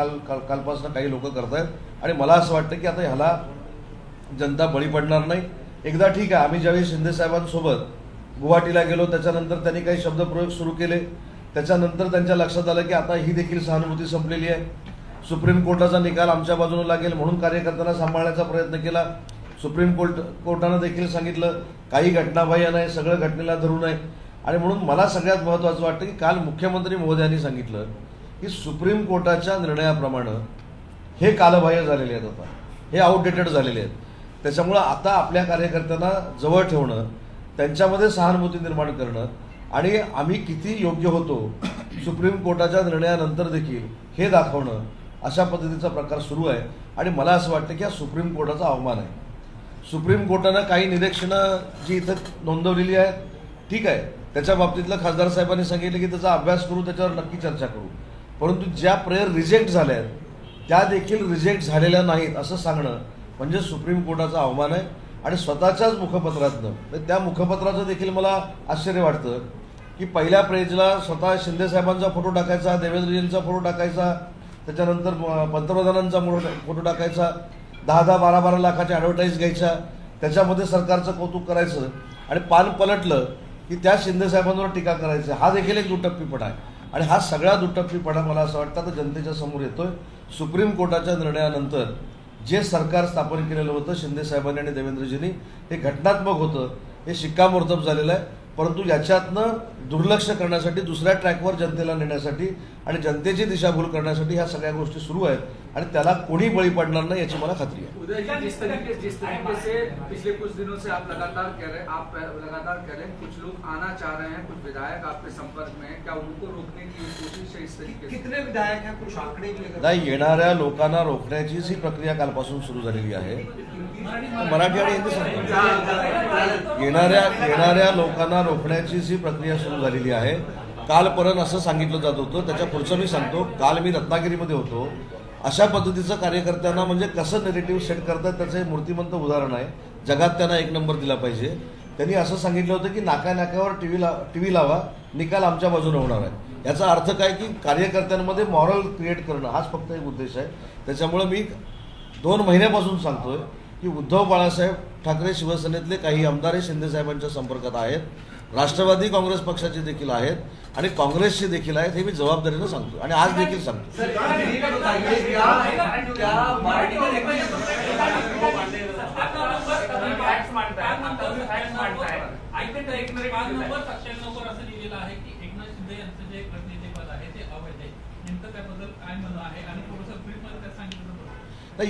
कालपासून काही लोक करतायत. आणि मला असं वाटतं की आता ह्याला जनता बळी पडणार नाही. एकदा ठीक आहे, आम्ही ज्यावेळी शिंदे साहेबांसोबत गुवाहाटीला गेलो त्याच्यानंतर त्यांनी काही शब्दप्रयोग सुरू केले, त्याच्यानंतर त्यांच्या लक्षात आलं की आता ही देखील सहानुभूती संपलेली आहे, सुप्रीम कोर्टाचा निकाल आमच्या बाजूने लागेल म्हणून कार्यकर्त्यांना सांभाळण्याचा प्रयत्न केला. सुप्रीम कोर्टानं देखील सांगितलं काही घटनाबाह्य नाही, सगळं घटनेला धरू नये. आणि म्हणून मला सगळ्यात महत्त्वाचं वाटतं की काल मुख्यमंत्री महोदयांनी सांगितलं की सुप्रीम कोर्टाच्या निर्णयाप्रमाणे हे कालबाह्य झालेले आहेत, आता हे आउटडेटेड झालेले आहेत. त्याच्यामुळं आता आपल्या कार्यकर्त्यांना जवळ ठेवणं, त्यांच्यामध्ये सहानुभूती निर्माण करणं आणि आम्ही किती योग्य होतो सुप्रीम कोर्टाच्या निर्णयानंतर देखील हे दाखवणं अशा पद्धतीचा प्रकार सुरू आहे. आणि मला असं वाटतं की हा सुप्रीम कोर्टाचा अवमान आहे. सुप्रीम कोर्टानं काही निरीक्षणं जी इथं नोंदवलेली आहेत ठीक आहे, त्याच्या बाबतीतलं खासदार साहेबांनी सांगितलं की त्याचा अभ्यास करू, त्याच्यावर नक्की चर्चा करू, परंतु ज्या प्रेयर रिजेक्ट झाल्या आहेत त्या देखील रिजेक्ट झालेल्या नाहीत असं सांगणं म्हणजे सुप्रीम कोर्टाचा अवमान आहे. आणि स्वतःच्याच मुखपत्रातनं त्या मुखपत्राचं देखील मला आश्चर्य वाटतं की पहिल्या पेजला स्वतः शिंदे साहेबांचा फोटो टाकायचा, देवेंद्रजींचा फोटो टाकायचा, त्याच्यानंतर पंतप्रधानांचा फोटो टाकायचा, 10-10, 12-12 लाखाच्या ॲडव्हर्टाईज घ्यायच्या, त्याच्यामध्ये सरकारचं कौतुक करायचं आणि पान पलटलं की त्या शिंदे साहेबांवर टीका करायचं. हा देखील एक दुटप्पीपणा आहे. आणि हा सगळा दुटप्पीपणा मला असं वाटतं आता जनतेच्या समोर येतोय. सुप्रीम कोर्टाच्या निर्णयानंतर जे सरकार स्थापन केलेलं होतं शिंदे साहेबांनी आणि देवेंद्रजींनी, हे घटनात्मक होतं, हे शिक्कामोर्तब झालेलं आहे. परंतु याच्यातनं दुर्लक्ष करण्यासाठी, दुसऱ्या ट्रॅकवर जनतेला नेण्यासाठी आणि जनतेची दिशाभूल करण्यासाठी ह्या सगळ्या गोष्टी सुरू आहेत आणि त्याला कोणी बळी पडणार नाही याची मला खात्री आहे. उदय जी, जिस तरीके से पिछले कुछ दिनों से आप लगातार कह रहे हैं कुछ लोग आना चाह रहे हैं, कुछ विधायक आपके संपर्क में हैं, क्या उनको रोकने की कोशिश है? इस तरीके से कितने विधायक हैं, कुछ आंकड़े भी नाही, येणाऱ्या लोकांना रोखण्याचीच ही प्रक्रिया कालपासून सुरू झालेली आहे. मराठी आणि हिंदी सांगतो. येणाऱ्या लोकांना रोखण्याचीच ही प्रक्रिया सुरू झालेली आहे. कालपर्यंत असं सांगितलं जात होतं, त्याच्या पुढचं मी सांगतो. काल मी रत्नागिरीमध्ये होतो. अशा पद्धतीचं कार्यकर्त्यांना म्हणजे कसं नेरेटिव्ह सेट करतात त्याचं हे मूर्तिमंत उदाहरण आहे. जगात त्यांना 1 नंबर दिला पाहिजे. त्यांनी असं सांगितलं होतं की नाक्यावर टीव्ही लावा, निकाल आमच्या बाजूने होणार आहे. याचा अर्थ काय की कार्यकर्त्यांमध्ये मॉरल क्रिएट करणं हाच फक्त एक उद्देश आहे. त्याच्यामुळे मी 2 महिन्यापासून सांगतोय की उद्धव बाळासाहेब ठाकरे शिवसेनेतले काही आमदार शिंदे साहेबांच्या संपर्कात आहेत, राष्ट्रवादी काँग्रेस पक्षाचे देखील आहेत आणि काँग्रेसचे देखील आहेत. हे मी जबाबदारीनं सांगतो आणि आज देखील सांगतो.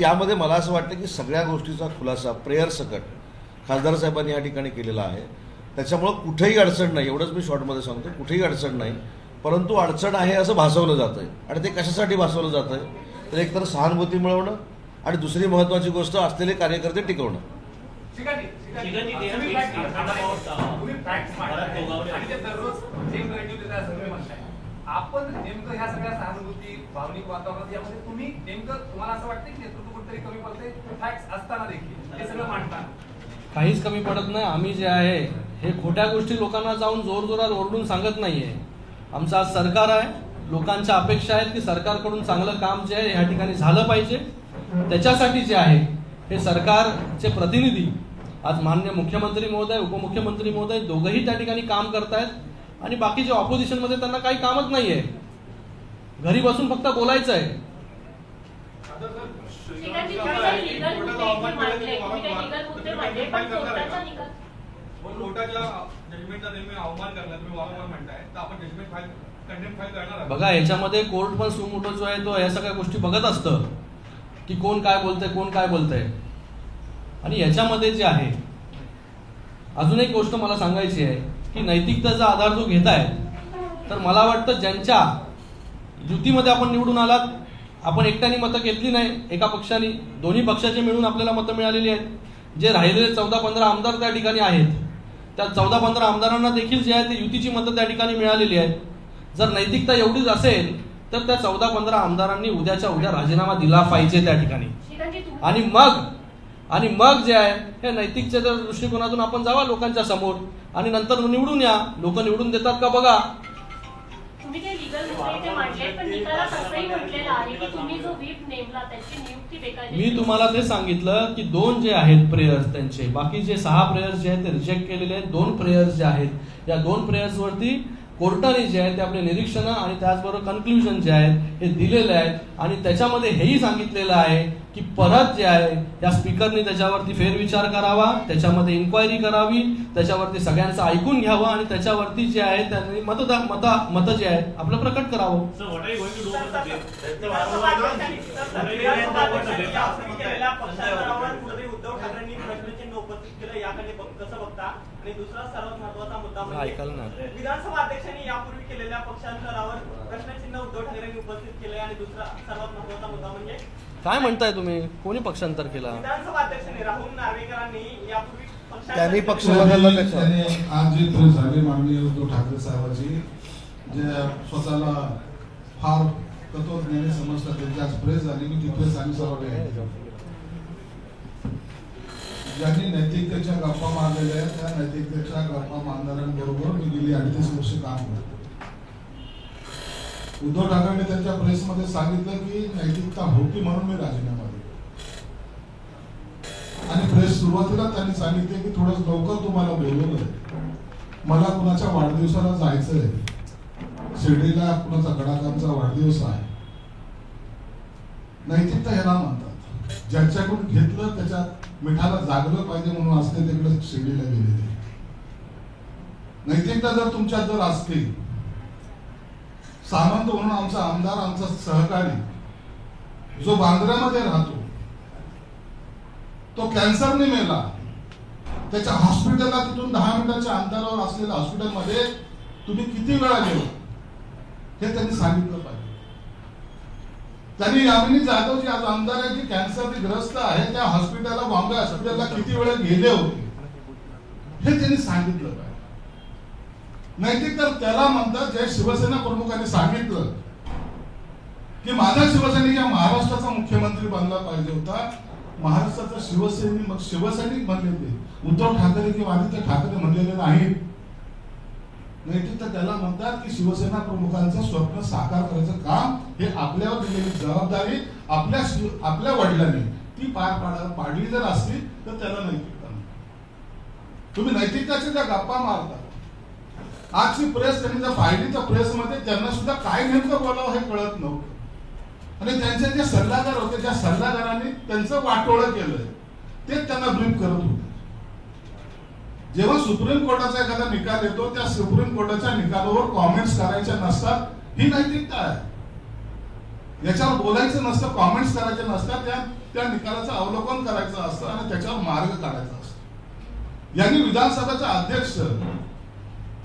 यामध्ये मला असं वाटतं की सगळ्या गोष्टीचा खुलासा प्रेयर सकट खासदार साहेबांनी या ठिकाणी केलेला आहे. त्याच्यामुळं कुठेही अडचण नाही, एवढंच मी शॉर्टमध्ये सांगतो. कुठेही अडचण नाही, परंतु अडचण आहे असं भासवलं जातं आहे. आणि ते कशासाठी भासवलं जातं आहे तर एकतर सहानुभूती मिळवणं आणि दुसरी महत्त्वाची गोष्ट असलेले कार्यकर्ते टिकवणं. आपण नेमकं ह्या सगळ्या सहानुभूती भावनिक वातावरण यामध्ये तुम्ही नेमकं तुम्हाला असं वाटतं की नेतृत्व कुठेतरी कमी पडते फॅक्ट्स असताना देखील हे सगळं मांडताना? काहीच कमी पडत नाही. आम्ही जे आहे हे खोट्या गोष्टी लोकांना जाऊन जोरजोरात ओरडून सांगत नाहीये. आमचं आज सरकार आहे, लोकांच्या अपेक्षा आहेत की सरकारकडून चांगलं काम जे आहे ह्या ठिकाणी झालं पाहिजे. त्याच्यासाठी जे आहे हे सरकारचे प्रतिनिधी आज माननीय मुख्यमंत्री महोदय, उपमुख्यमंत्री महोदय दोघंही त्या ठिकाणी काम करतायत आणि बाकीचे ऑपोजिशन मध्ये त्यांना काही कामच नाहीये, घरी बसून फक्त बोलायचं आहे. बघा याच्यामध्ये कोर्ट पण सुमोटो जो आहे तो या सगळ्या गोष्टी बघत असतं की कोण काय बोलतंय. आणि याच्यामध्ये जे आहे अजून एक गोष्ट मला सांगायची आहे की नैतिकतेचा आधार जो घेताय तर मला वाटतं ज्यांच्या युतीमध्ये आपण निवडून आलात, आपण एकट्याने मतं घेतली नाही, एका पक्षाने, दोन्ही पक्षाचे मिळून आपल्याला मतं मिळालेली आहेत. जे राहिलेले 14-15 आमदार त्या ठिकाणी आहेत त्या 14-15 आमदारांना देखील जे आहे ते युतीची मतं त्या ठिकाणी मिळालेली आहेत. जर नैतिकता एवढीच असेल तर त्या 14-15 आमदारांनी उद्याच्या उद्या राजीनामा दिला पाहिजे त्या ठिकाणी. आणि मग जे आहे हे नैतिकच्या दृष्टिकोनातून आपण जावा लोकांच्या समोर आणि नंतर निवडून या. लोक निवडून देतात का बघा. तुम्ही ते लीगल मुद्दे मांडले पण निकालात असंही म्हटलेलं आहे की तुम्ही जो व्हीप नेमला त्याची नियुक्ती बेकायदेशीर. मी तुम्हाला ते सांगितलं की 2 जे आहेत प्रेयर्स त्यांचे, बाकीचे 6 प्रेयर्स जे आहेत ते रिजेक्ट केलेले आहेत. 2 प्रेयर्स जे आहेत या 2 प्रेयर्स वरती कोर्टाने जे आहे ते आपले निरीक्षणं आणि त्याचबरोबर कन्क्लुजन जे आहेत हे दिलेले आहेत. आणि त्याच्यामध्ये हेही सांगितलेलं आहे की परत जे आहे त्या स्पीकरने त्याच्यावरती फेरविचार करावा, त्याच्यामध्ये इन्क्वायरी करावी, त्याच्यावरती सगळ्यांचं ऐकून घ्यावं आणि त्याच्यावरती जे आहे त्यांनी मत जे आहेत आपलं प्रकट करावं. उद्धव ठाकरेंनी प्रश्नचिन्ह उपस्थित केलं याकडे कसं बघता? आणि दुसरा सर्वात महत्त्वाचा मुद्दा म्हणजे विधानसभा अध्यक्षांनी यापूर्वी केलेल्या पक्षांतरावर प्रश्नचिन्ह उद्धव ठाकरेंनी उपस्थित केले आणि दुसरा सर्वात महत्त्वाचा मुद्दा म्हणजे काय म्हणताय तुम्ही, कोणी पक्षांतर केला? विधानसभा अध्यक्षांनी राहुल नार्वेकरांनी यापूर्वी त्यांनी पक्ष आज जी प्रेस झाली माननीय उद्धव ठाकरे साहेबांची, जे स्वतःला फार तत्वज्ञानी समजतात त्यांची आज प्रेस झाली. मी ती प्रेस आम्ही सर्व ज्यांनी नैतिकतेच्या गप्पा मारलेल्या आहेत त्या नैतिकतेच्या गप्पा मारणाऱ्यांबरोबर मी गेली 38 वर्ष काम करतो. उद्धव ठाकरेंनी त्यांच्या प्रेसमध्ये सांगितलं की नैतिकता होती म्हणून मी राजीनामा दिला. आणि प्रेस सुरुवातीला त्यांनी सांगितले की थोडं लवकर तुम्हाला बोलवलंय, मला कुणाच्या वाढदिवसाला जायचंय, शिर्डीला कुणाचा गडाकांचा वाढदिवस आहे. नैतिकता ह्याला म्हणतात. ज्याच्याकडून घेतलं त्याच्यात मिठाला जागलं पाहिजे म्हणून असते तिकडे शिर्डीला गेलेले. नैतिकता जर तुमच्यात जर असते, सामंत म्हणून आमचा आमदार, आमचा सहकारी जो बांद्र्यामध्ये राहतो, तो कॅन्सरने मेला. त्याच्या हॉस्पिटलला तिथून 10 मिनिटाच्या अंतरावर असलेल्या हॉस्पिटलमध्ये तुम्ही किती वेळा गेलो हे त्यांनी सांगितलं पाहिजे. त्यांनी यामिनी जाधव जी आज आमदार आहे, जी कॅन्सरने ग्रस्त आहे, त्या हॉस्पिटलला, बॉम्बे हॉस्पिटलला किती वेळा गेले होते हे त्यांनी सांगितलं पाहिजे. नैतिक तर त्याला म्हणतात जे शिवसेना प्रमुखांनी सांगितलं की माझा शिवसैनिक या महाराष्ट्राचा मुख्यमंत्री बनला पाहिजे होता. महाराष्ट्राचा शिवसैनिक, मग शिवसैनिक बनले ते उद्धव ठाकरे किंवा आदित्य ठाकरे म्हणलेले नाहीत. नैतिक तर त्याला म्हणतात की शिवसेना प्रमुखांचं स्वप्न साकार करायचं काम हे आपल्यावर दिलेली जबाबदारी आपल्या वडिलांनी ती पाडली जर असली तर त्याला नैतिकता. तुम्ही नैतिकताच्या ज्या गप्पा मारता, आजची प्रेस त्यांनी जर पाहिली तर प्रेसमध्ये त्यांना सुद्धा काय नेमकं बोलावं हे कळत नव्हतं. आणि त्यांचे जे सल्लागार होते, ज्या सल्लागारांनी त्यांचं वाटोळं केलंय ते त्यांना ब्रीफ करत होते. जेव्हा सुप्रीम कोर्टाचा एखादा निकाल येतो, त्या सुप्रीम कोर्टाच्या निकालावर कॉमेंट्स करायच्या नसतात, ही नैतिकता आहे. याच्यावर बोलायचं नसतं, कॉमेंट्स करायचे नसतात, त्या निकालाचं अवलोकन करायचं असतं आणि त्याच्यावर मार्ग काढायचा असतो. यांनी विधानसभेचा अध्यक्ष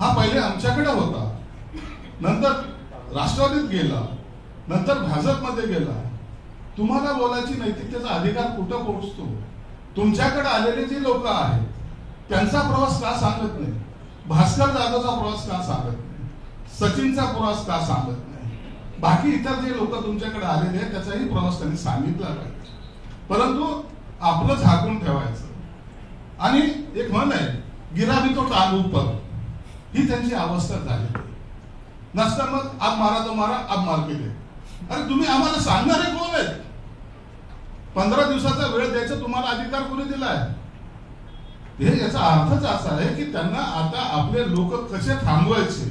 हा पहिले आमच्याकडे होता, नंतर राष्ट्रवादीत गेला, नंतर भाजपमध्ये गेला. तुम्हाला बोलायची नैतिकतेचा अधिकार कुठं पोहोचतो? तुमच्याकडे आलेले जे लोक आहेत त्यांचा प्रवास का सांगत नाही? भास्कर जाधवचा प्रवास का सांगत नाही? सचिनचा प्रवास का सांगत नाही? बाकी इतर जे लोक तुमच्याकडे आलेले आहेत त्याचाही प्रवास त्यांनी सांगितला पाहिजे. परंतु आपलं झाकून ठेवायचं आणि एक म्हण आहे, गिरा भी तो टांग ऊपर, ही त्यांची अवस्था झाली. नसतं मग आप मारा तो मारा, आप मार के दे. अरे तुम्ही आम्हाला सांगणारे कोण आहेत? 15 दिवसाचा वेळ द्यायचा तुम्हाला अधिकार कोणी दिलाय? हे याचा अर्थच असा आहे की त्यांना आता आपले लोक कसे थांबवायचे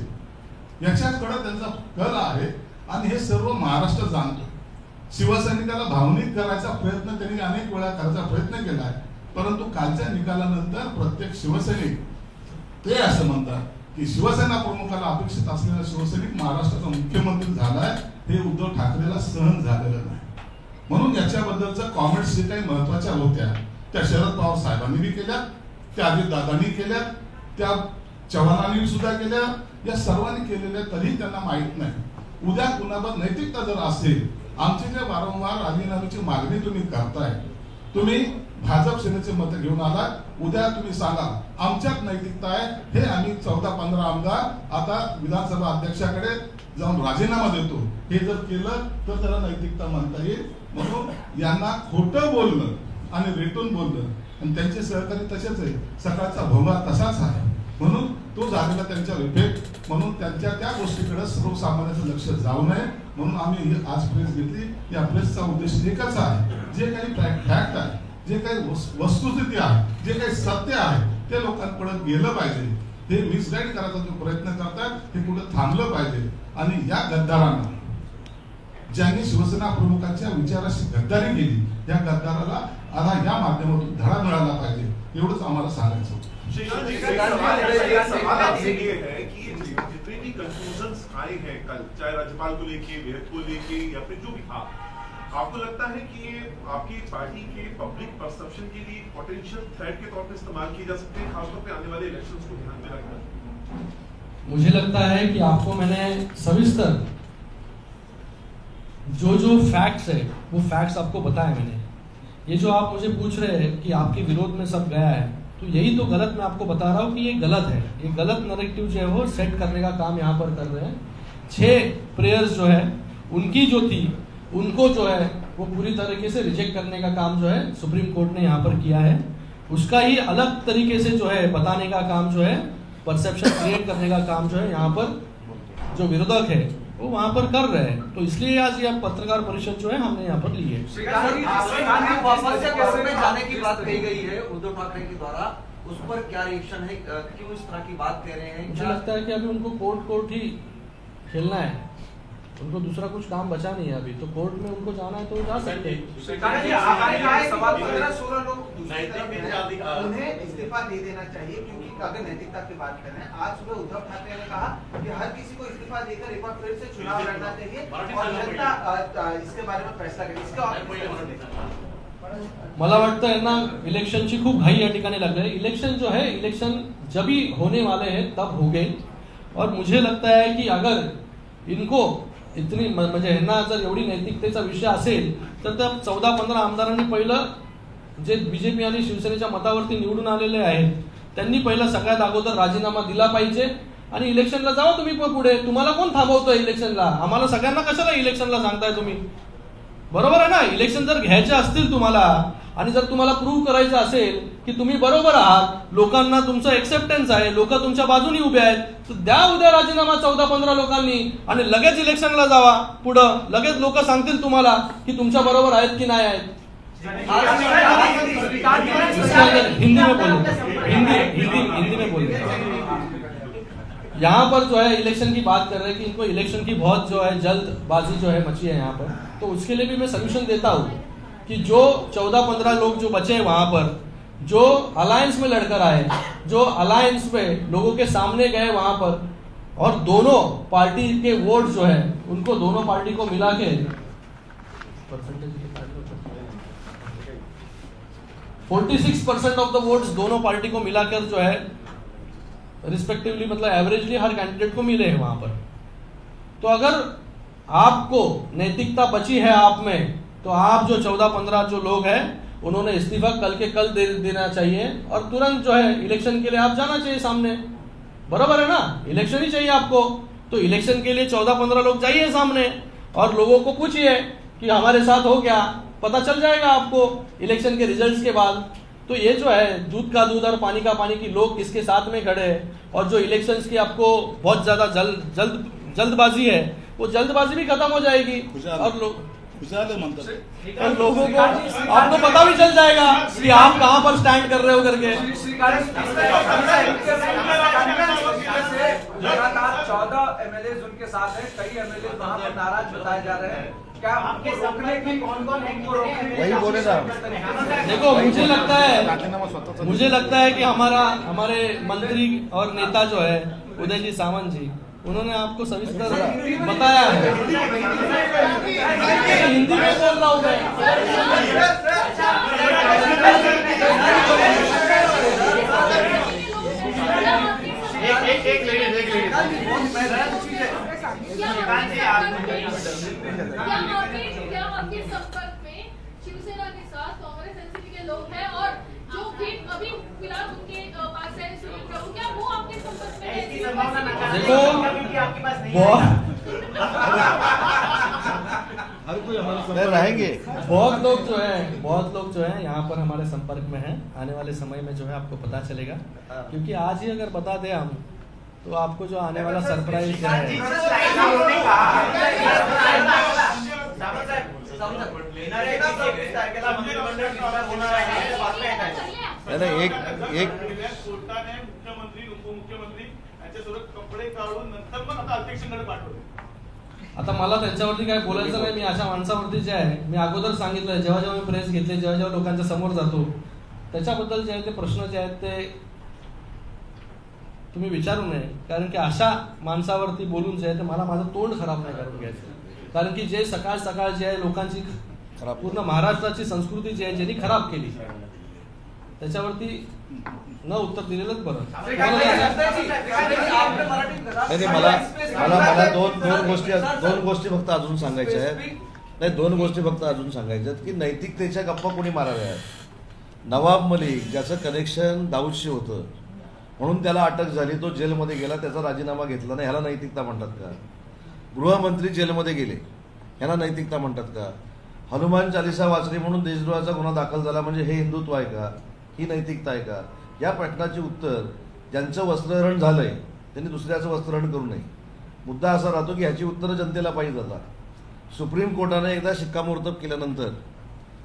याच्याकडे त्यांचा कल आहे आणि हे सर्व महाराष्ट्र जाणतो. शिवसैनिकाला भावनिक करायचा प्रयत्न त्यांनी अनेक वेळा करायचा प्रयत्न केलाय, परंतु कालच्या निकालानंतर प्रत्येक शिवसैनिक ते असं म्हणतात की शिवसेना प्रमुखाला अपेक्षित असलेला शिवसैनिक महाराष्ट्राचा मुख्यमंत्री झालाय हे उद्धव ठाकरेला सहन झालेलं नाही. म्हणून याच्याबद्दलच्या कॉमेंट्स जे काही महत्वाच्या होत्या त्या शरद पवार साहेबांनी बी केल्या, त्या अजितदादांनी केल्या, त्या चव्हाणांनी सुद्धा केल्या, या सर्वांनी केलेल्या तरी त्यांना माहित नाही. उद्या कुणावर नैतिकता जर असेल, आमची जे वारंवार राजीनाम्याची मागणी तुम्ही करताय, तुम्ही भाजप सेनेचे मत घेऊन आला, उद्या तुम्ही सांगा आमच्यात नैतिकता आहे, हे आम्ही 14-15 आमदार आता विधानसभा अध्यक्षाकडे जाऊन राजीनामा देतो, हे जर केलं तर त्याला नैतिकता म्हणता येईल. म्हणून यांना खोटं बोलणं आणि रेटून बोलणं, आणि त्यांचे सहकारी तसेच आहे, सकाळचा भोंगा तसाच आहे, म्हणून तो झालेला त्यांच्यावर इफेक्ट. म्हणून त्यांच्या त्या गोष्टीकडे सर्वसामान्याचं लक्ष जाऊ नये म्हणून आम्ही आज प्रेस घेतली. या प्रेसचा उद्देश एकच आहे, जे काही फॅक्ट आहे, जे काही वस्तुस्थिती आहे, जे काही सत्य आहे ते लोकांकडे गेलं पाहिजे. हे मिसगाईड करायचा जो प्रयत्न करतात हे कुठे थांबलं पाहिजे. आणि या गद्दारांना, ज्यांनी शिवसेना प्रमुखांच्या विचाराशी गद्दारी केली, या गद्दाराला आता या माध्यमातून धडा मिळाला पाहिजे, एवढंच आम्हाला सांगायचं होतं. जितने भी कंफ्यूजन्स आए हैं कल, चाहे राज्यपाल को लेके, विधेयक को लेके या फिर जो भी था, आपको लगता है कि ये आपकी पार्टी के पब्लिक परसेप्शन के लिए पोटेंशियल थ्रेट के तौर पर इस्तेमाल किए जा सकते हैं, खासतौर पे आने वाले इलेक्शंस को ध्यान में रखकर? मुझे लगता है कि आपको मैंने सविस्तर जो फैक्ट्स है वो फैक्ट्स आपको बताए मैंने. ये जो आप मुझे पूछ रहे हैं कि आपके विरोध में सब गया है, तो यही तो गलत मैं आपको बता रहा हूँ कि ये गलत है. ये गलत नैरेटिव जो है वो सेट करने का काम यहाँ पर कर रहे हैं. 6 प्रेयर्स जो है उनकी जो थी, उनको जो है वो पूरी तरीके से रिजेक्ट करने का काम जो है सुप्रीम कोर्ट ने यहाँ पर किया है. उसका ही अलग तरीके से जो है बताने का काम जो है, परसेप्शन क्रिएट करने का काम जो है यहाँ पर जो विरोधक है वो वहाँ पर कर रहे हैं. तो इसलिए आज ये पत्रकार परिषद जो है हमने यहाँ पर ली है. वापस से केस में जाने की बात कही गई है उद्धव ठाकरे के द्वारा, उस पर क्या रिएक्शन है? क्यों इस तरह की बात कह रहे हैं? मुझे लगता है कि अभी उनको कोर्ट ही खेलना है, उनको दूसरा कुछ काम बचा नहीं है अभी, तो कोर्ट में उनको जाना है तो जा सकते हैं। उन्हें इस्तीफा दे देना चाहिए, क्योंकि अगर नैतिकता की बात करें, आज सुबह उद्धव ठाकरे ने कहा कि हर किसी को इस्तीफा देकर एक बार फिर से चुनाव लड़ना चाहिए और जनता इसके बारे में फैसला करे। मला वाटतं यांना इलेक्शनची खूप घाई या ठिकाणी लागली। इलेक्शन जो है, इलेक्शन जब ही होने वाले हैं तब हो गए, और मुझे लगता है कि अगर इनको इतनी म्हणजे यांना जर एवढी नैतिकतेचा विषय असेल तर त्या 14-15 आमदारांनी पहिलं जे बीजेपी आणि शिवसेनेच्या मतावरती निवडून आलेले आहेत त्यांनी पहिला सगळ्यात अगोदर राजीनामा दिला पाहिजे आणि इलेक्शनला जावा तुम्ही पुढे। तुम्हाला कोण थांबवतोय इलेक्शनला? आम्हाला सगळ्यांना कशाला इलेक्शनला सांगताय तुम्ही? बरोबर आहे ना? इलेक्शन जर घ्यायचे असतील तुम्हाला आणि जर तुम्हाला प्रूव्ह करायचं असेल की तुम्ही बरोबर आहात, लोकांना तुमचं एक्सेप्टन्स आहे, लोक तुमच्या बाजूनी उभे आहेत, तर द्या उद्या राजीनामा 14-15 लोकांनी आणि लगेच इलेक्शनला जावा पुढं। लगेच लोक सांगतील तुम्हाला की तुमच्या बरोबर आहेत की नाही आहेत। हिंदी में बोले यहाँ पर जो है इलेक्शन की बात कर रहे हैं कि इनको इलेक्शन की बहुत जो है जल्दबाजी जो है मची है यहाँ पर, तो उसके लिए भी मैं सॉल्यूशन देता हूँ कि जो 14-15 लोग जो बचे हैं वहां पर, जो अलायंस में लड़कर आए, जो अलायंस में लोगों के सामने गए वहां पर, और दोनों पार्टी के वोट जो है उनको दोनों पार्टी को मिला के 46% ऑफ द वोट्स दोनों पार्टी को मिलाकर जो है रिस्पेक्टिवली, मतलब एवरेजली हर कैंडिडेट को मिले हैं वहां पर। तो अगर आपको नैतिकता बची है आप में, तो आप जो 14-15 जो लोग हैं उन्होंने इस्तीफा कल के कल दे देना चाहिए और तुरंत जो है इलेक्शन के लिए आप जाना चाहिए सामने। बराबर है ना? इलेक्शन ही चाहिए आपको, तो इलेक्शन के लिए 14-15 लोग जाइए सामने और लोगों को पूछिए कि हमारे साथ हो क्या, पता चल जाएगा आपको इलेक्शन के रिजल्ट्स के बाद। तो ये जो है दूध का दूध और पानी का पानी की लोग किसके साथ में खड़े हैं, और जो इलेक्शंस की आपको बहुत ज्यादा जल्दबाजी है, वो जल्दबाजी भी खत्म हो जाएगी और लोगों को आपको पता भी चल जाएगा कि आप कहां पर स्टैंड कर रहे हो करके। लगातार 14 एमएलए उनके साथ हैं, कई एमएलए वहां पर नाराज बताए जा रहे हैं। क्या आपके रोकने की कौन-कौन वही बोले ना? देखो, मुझे लगता है कि हमारे मंत्री और नेता जो है उदय जी सामंत जी, उन्होंने आपको सविस्तर बताया है। हिंदी में बोल रहा हूँ मैं। क्या आपके संपर्क में शिवसेना के साथ कांग्रेस एनसीपी के लोग हैं, और जो भी अभी फिलहाल उनके पास है सुनील प्रभु, क्या वो आपके संपर्क में है? देखो, रहेंगे बहुत लोग जो है यहाँ पर हमारे संपर्क में हैं। आने वाले समय में जो है आपको पता चलेगा, क्योंकि आज ही अगर बता दें हम तो आपको जो आने वाला सरप्राइज है। एक मुख्यमंत्री उपमुख्यमंत्री यांच्यासोबत कपडे काढून नंतर मग आता अध्यक्षांकडे पाठवले। आता मला त्यांच्यावरती काय बोलायचं नाही। मी अशा माणसावरती जे आहे, मी अगोदर सांगितलं, जेव्हा जेव्हा मी प्रेस घेतले, जेव्हा लोकांच्या समोर जातो, त्याच्याबद्दल जे आहे ते प्रश्न जे आहेत ते तुम्ही विचारू नये, कारण की अशा माणसावरती बोलून जे आहे ते मला माझं तोंड खराब नाही करून घ्यायचं। कारण की जे सकाळ सकाळ जे आहे लोकांची पूर्ण महाराष्ट्राची संस्कृती जी आहे ज्यांनी खराब केली, त्याच्यावरती न उत्तर दिलेलंच बरं। मला दोन गोष्टी फक्त अजून सांगायच्या आहेत। नाही, दोन गोष्टी फक्त अजून सांगायच्या आहेत की नैतिकतेच्या गप्पा कोणी माराव्या आहेत। नवाब मलिक ज्याचं कनेक्शन दाऊदशी होतं म्हणून त्याला अटक झाली, तो जेलमध्ये गेला, त्याचा राजीनामा घेतला नाही, ह्याला नैतिकता म्हणतात का? गृहमंत्री जेलमध्ये गेले, ह्याला नैतिकता म्हणतात का? हनुमान चालिसा वाचली म्हणून देशद्रोहाचा गुन्हा दाखल झाला म्हणजे हे हिंदुत्व आहे का? ही नैतिकता आहे का? या प्रश्नाचे उत्तर, ज्यांचं वस्त्रहरण झालंय त्यांनी दुसऱ्याचं वस्त्रहरण करू नये। मुद्दा असा राहतो की ह्याची उत्तरं जनतेला पाहिजे। आता सुप्रीम कोर्टाने एकदा शिक्कामोर्तब केल्यानंतर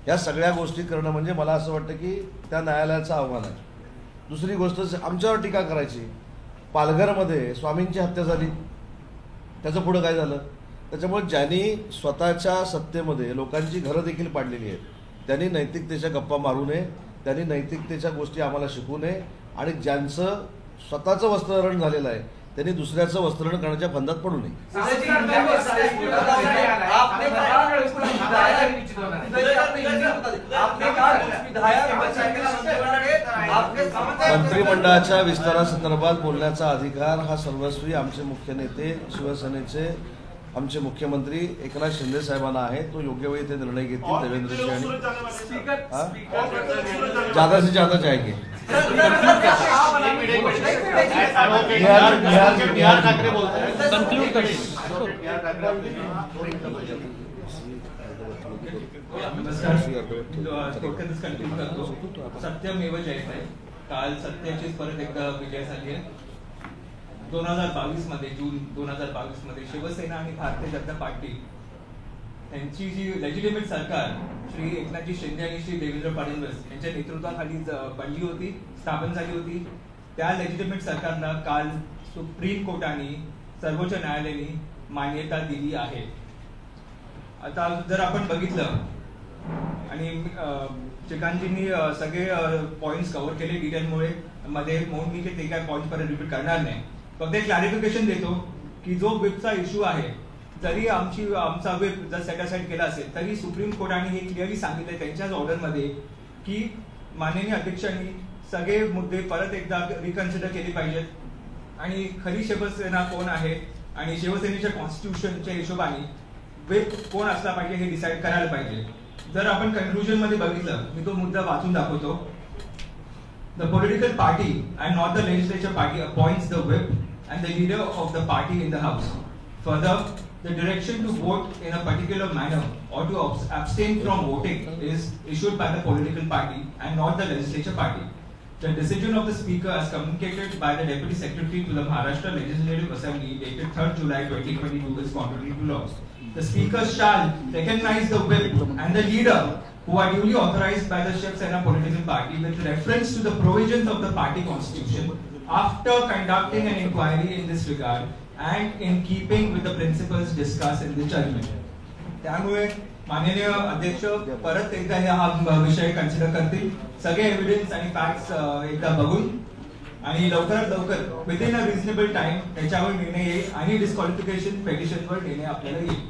या सगळ्या गोष्टी करणं म्हणजे मला असं वाटतं की त्या न्यायालयाचा आव्हान आहे। दुसरी गोष्ट, आमच्यावर टीका करायची, पालघरमध्ये स्वामींची हत्या झाली, त्याचं पुढं काय झालं? त्याच्यामुळे ज्यांनी स्वतःच्या सत्तेमध्ये लोकांची घरं देखील पाडलेली आहेत त्यांनी नैतिकतेच्या गप्पा मारू नये, त्यांनी नैतिकतेच्या गोष्टी आम्हाला शिकवू नये, आणि ज्यांचं स्वतःचं वस्त्रहरण झालेलं आहे त्यांनी दुसऱ्याचं वस्त्रहरण करण्याच्या फंदात पडू नये. मंत्रिमंडळाच्या विस्तारासंदर्भात बोलण्याचा अधिकार हा सर्वस्वी आमचे मुख्य नेते शिवसेनेचे आमचे मुख्यमंत्री एकनाथ शिंदे साहेबांना आहे. तो योग्य वेळी ते निर्णय घेतील. देवेंद्रजी आणि ज्यादा से ज्यादा जाएंगे. निहार ठाकरे बोलताय, कन्क्लूड करेल. सत्यमेव जयते. काल सत्याचीच परत एकदा विजय झाली आहे. 2022 मध्ये जून 2022 मध्ये शिवसेना आणि भारतीय जनता पार्टी यांची जी लेजिटिमेट सरकार श्री एकनाथजी शिंदे आणि श्री देवेंद्र फडणवीस यांच्या नेतृत्वाखाली बनली होती, स्थापन झाली होती. त्या लेजिटिमेट सरकारला काल सुप्रीम कोर्टाने सर्वोच्च न्यायालयाने मान्यता दिली आहे. आता जर आपण बघितलं आणि चिकांजींनी सगळे पॉइंट्स कव्हर केले डिटेलमुळे मध्ये, म्हणून मी ते काय पॉइंट परत रिपीट करणार नाही. फक्त एक क्लॅरिफिकेशन देतो की जो विपचा इश्यू आहे, जरी आमचा विप जर सेटअसाइड केला असेल तरी सुप्रीम कोर्टाने हे क्लिअरली सांगितलं त्यांच्याच ऑर्डरमध्ये की माननीय अध्यक्षांनी सगळे मुद्दे परत एकदा रिकन्सिडर केले पाहिजेत आणि खरी शिवसेना कोण आहे आणि शिवसेनेच्या कॉन्स्टिट्यूशनच्या हिशोबाने विप कोण असला पाहिजे हे डिसाईड करायला पाहिजे. जर आपण कन्क्लुजन मध्ये बघितलं, मी तो मुद्दा वाचून दाखवतो. The political party and not the legislature party appoints the whip and the leader of the party in the house. Further, the direction to vote in a particular manner or to abstain from voting is issued by the political party and not the legislature party. The decision of the Speaker as communicated by the Deputy Secretary to the Maharashtra Legislative Assembly dated 3rd July 2022 is contrary to law. The Speaker shall recognize the whip and the leader who are duly authorized by the Shiv Sena political party with reference to the provisions of the party constitution after conducting an inquiry in this regard and in keeping with the principles discussed in the judgment. त्यामुळे माननीय अध्यक्ष परत एकदा हा विषय consider करतील, सगळे evidence आणि फॅक्ट्स एकदा बघून आणि लवकरात लवकर विदिन अ रिझनेबल टाइम त्याच्यावर निर्णय येईल आणि डिस्क्वालिफिकेशन पेटिशनवर निर्णय आपल्याला येईल.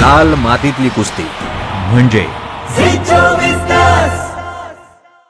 लाल मातीतली कुस्ती म्हणजे